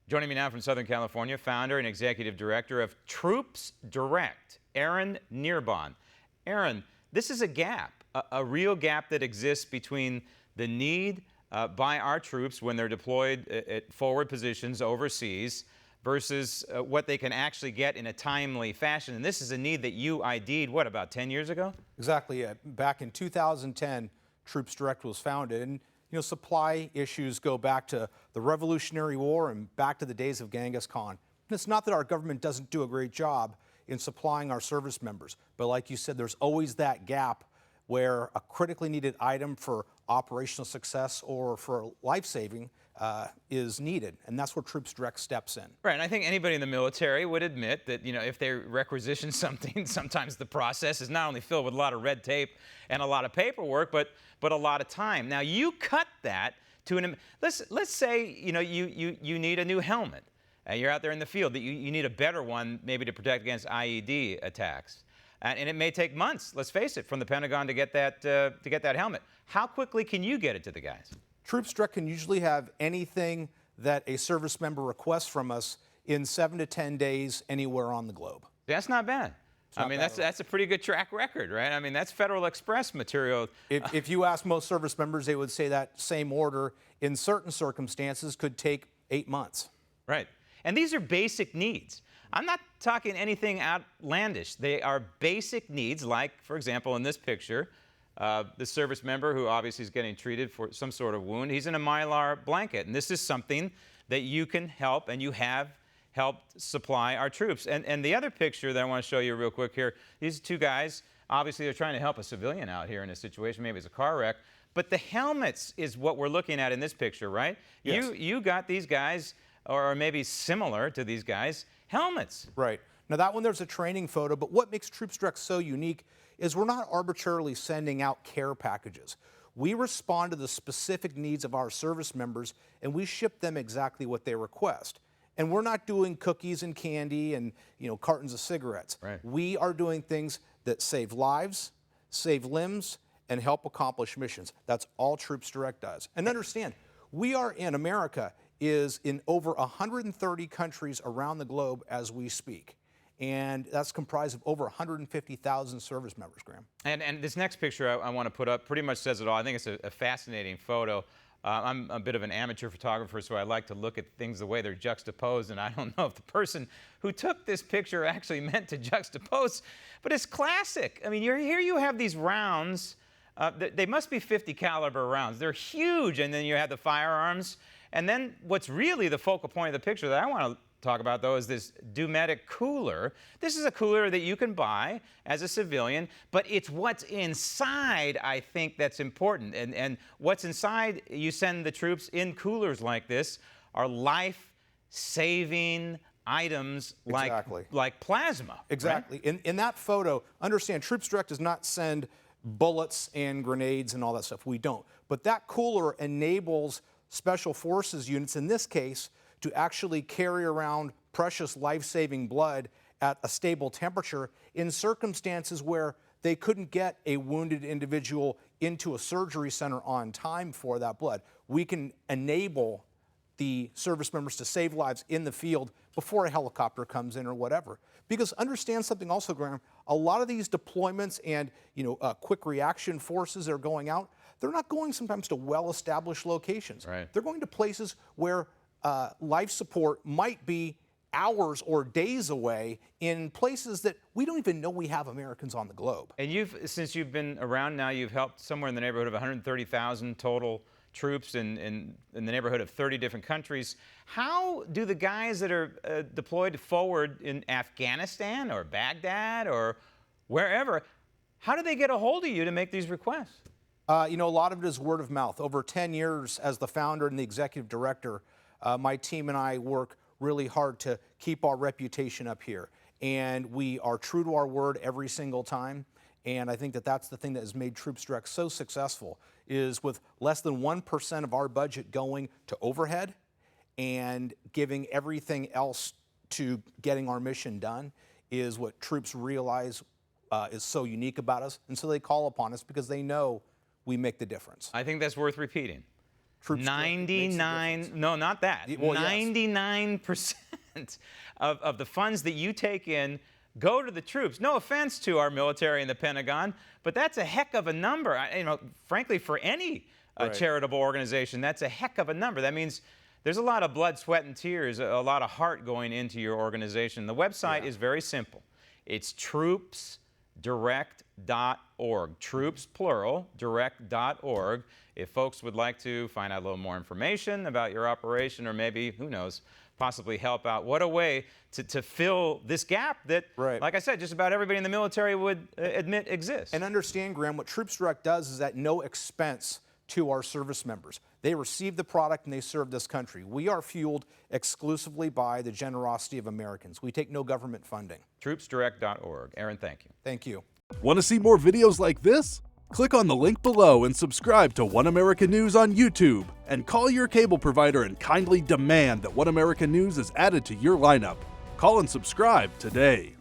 Joining me now from Southern California, founder and executive director of TroopsDirect, Negherbon. Aaron, this is a gap, a real gap that exists between the need by our troops when they're deployed at forward positions overseas versus what they can actually get in a timely fashion. And this is a need that you ID'd, what, about 10 years ago? Exactly. Yeah. Back in 2010, TroopsDirect was founded. And, supply issues go back to the Revolutionary War and back to the days of Genghis Khan. And it's not that our government doesn't do a great job in supplying our service members, but like you said, there's always that gap where a critically needed item for operational success or for life-saving is needed, and that's where TroopsDirect steps in. Right, and I think anybody in the military would admit that, if they requisition something, sometimes the process is not only filled with a lot of red tape and a lot of paperwork, but a lot of time. Now, you cut that to let's say, you need a new helmet. You're out there in the field, that you need a better one maybe to protect against IED attacks. And it may take months, let's face it, from the Pentagon to get that helmet. How quickly can you get it to the guys? TroopsDirect can usually have anything that a service member requests from us in 7 to 10 days anywhere on the globe. That's not bad. That's a pretty good track record, right? I mean, that's Federal Express material. If you ask most service members, they would say that same order in certain circumstances could take 8 months. Right. And these are basic needs. I'm not talking anything outlandish. They are basic needs, like, for example, in this picture, the service member who obviously is getting treated for some sort of wound, he's in a Mylar blanket. And this is something that you can help, and you have helped supply our troops. And the other picture that I want to show you real quick here, these two guys, obviously they're trying to help a civilian out here in a situation, maybe it's a car wreck, but the helmets is what we're looking at in this picture, right? Yes. You got these guys, or maybe similar to these guys, helmets. Right. Now that one, there's a training photo, but what makes TroopsDirect so unique is we're not arbitrarily sending out care packages. We respond to the specific needs of our service members, and we ship them exactly what they request. And we're not doing cookies and candy and cartons of cigarettes. Right. We are doing things that save lives, save limbs, and help accomplish missions. That's all TroopsDirect does. And understand, we are in America is in over 130 countries around the globe as we speak. And that's comprised of over 150,000 service members, Graham. And this next picture I want to put up pretty much says it all. I think it's a fascinating photo. I'm a bit of an amateur photographer, so I like to look at things the way they're juxtaposed, and I don't know if the person who took this picture actually meant to juxtapose, but it's classic. I mean, here you have these rounds. They must be 50 caliber rounds. They're huge, and then you have the firearms. And then what's really the focal point of the picture that I want to talk about, though, is this Dometic cooler. This is a cooler that you can buy as a civilian, but it's what's inside, I think, that's important. And what's inside, you send the troops in coolers like this, are life-saving items like plasma. Exactly. Right? In that photo, understand, TroopsDirect does not send bullets and grenades and all that stuff. We don't. But that cooler enables Special Forces units, in this case, to actually carry around precious life-saving blood at a stable temperature in circumstances where they couldn't get a wounded individual into a surgery center on time for that blood. We can enable the service members to save lives in the field before a helicopter comes in or whatever. Because understand something also, Graham, a lot of these deployments and quick reaction forces that are going out, they're not going sometimes to well-established locations. Right. They're going to places where life support might be hours or days away in places that we don't even know we have Americans on the globe. And since you've been around now, you've helped somewhere in the neighborhood of 130,000 total troops in the neighborhood of 30 different countries. How do the guys that are deployed forward in Afghanistan or Baghdad or wherever, how do they get a hold of you to make these requests? A lot of it is word of mouth. Over 10 years as the founder and the executive director, my team and I work really hard to keep our reputation up here. And we are true to our word every single time. And I think that that's the thing that has made TroopsDirect so successful, is with less than 1% of our budget going to overhead and giving everything else to getting our mission done, is what troops realize is so unique about us. And so they call upon us because they know we make the difference. I think that's worth repeating. TroopsDirect makes a difference. 99, no, not that. Well, yes. 99% of the funds that you take in go to the troops. No offense to our military and the Pentagon, but that's a heck of a number. Frankly, for any charitable organization, that's a heck of a number. That means there's a lot of blood, sweat, and tears, a lot of heart going into your organization. The website is very simple. It's TroopsDirect.org. Troops, plural, direct.org. If folks would like to find out a little more information about your operation, or maybe, who knows, possibly help out, what a way to fill this gap that, like I said, just about everybody in the military would admit exists. And understand, Graham, what TroopsDirect does is at no expense to our service members. They receive the product and they serve this country. We are fueled exclusively by the generosity of Americans. We take no government funding. TroopsDirect.org. Aaron, thank you. Thank you. Want to see more videos like this? Click on the link below and subscribe to One American News on YouTube. And call your cable provider and kindly demand that One American News is added to your lineup. Call and subscribe today.